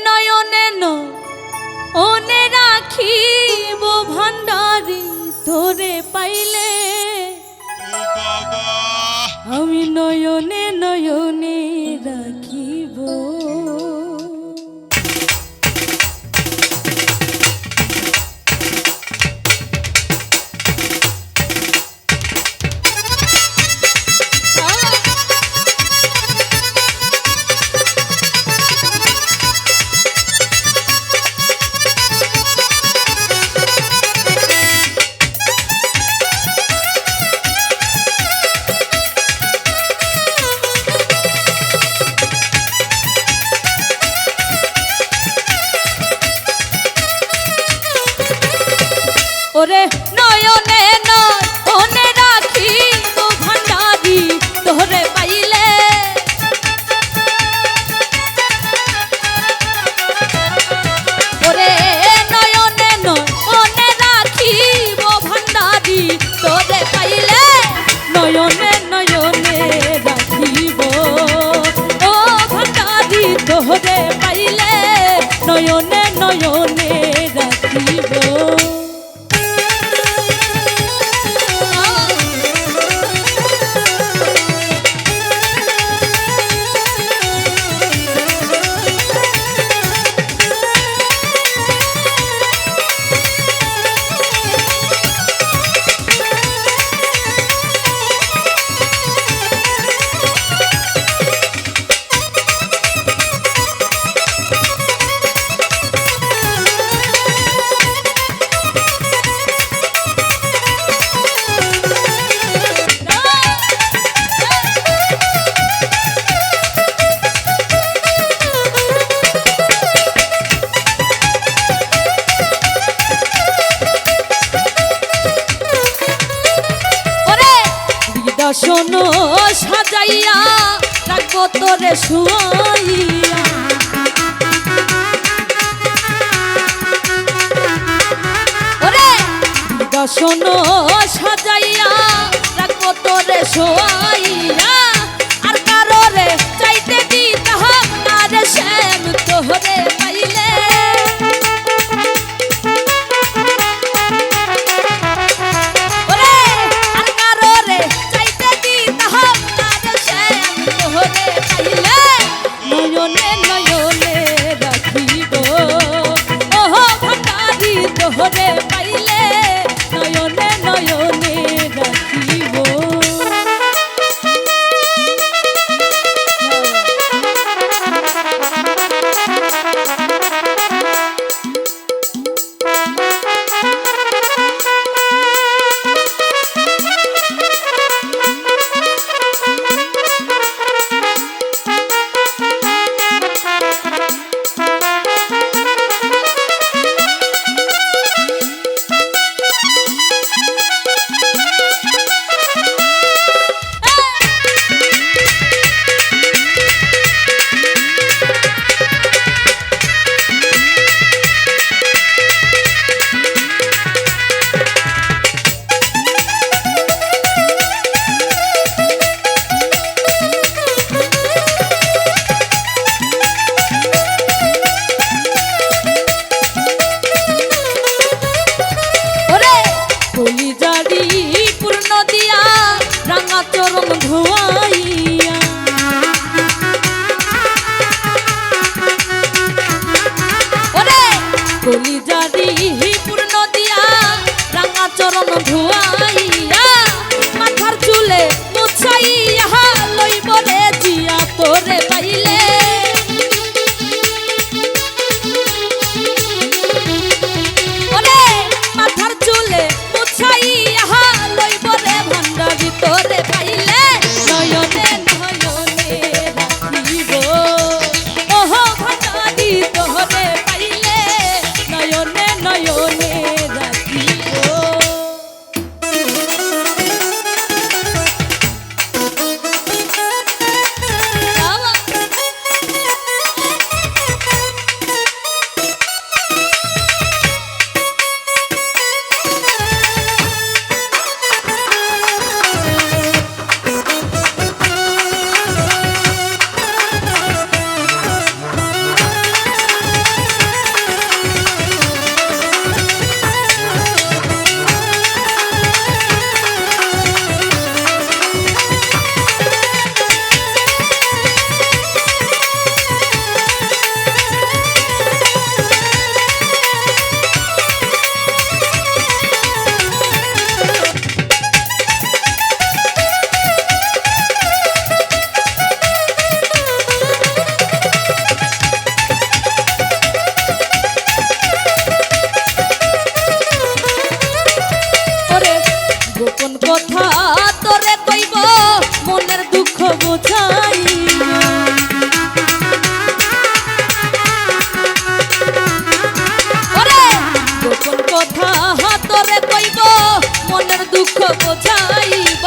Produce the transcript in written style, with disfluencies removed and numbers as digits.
নয়নে নয়নে রাখিব ভান্ডারি তোরে পাইলে আমি নয়নে নয়নে রাখিব ওরে নয়নে নয়নে রাখিব ভান্ডারি তোরে পাইলে ওরে নয়নে নয়নে রাখিব ভান্ডারি তোরে পাইলে নয়নে নয়নে রাখিব ও ভান্ডারি তোরে পাইলে নয়নে নয়নে রাখিব শোনো সাজাইয়া রাখবো তোরে শুয়াইয়া ওরে শোনো সাজাইয়া রাখবো তোরে শুয়াইয়া আর কারোরে চাইতে দিতাম না রে শ্যাম তোরে পাইলে নয়নে নয়নে রাখিব ওহ ভান্ডারি তোরে পাইলে নয়নে নয়নে রাখিব চরম ধোয়াইয়া ওরে কলিজারি পূর্ণ দিয়া রাঙা চরম ধোয়াইয়া মাথার চুলে মুছাইয়া লইব রে জিয়া তোরে পাইলে ওরে মাথার চুলে মুছাইয়া লইব রে ভান্ডারি তোরে পাইলে নয়নে নয়নে রাখিব ওহ ভান্ডারি তোরে পাইলে নয়নে নয়নে রাখিব বোঝাইব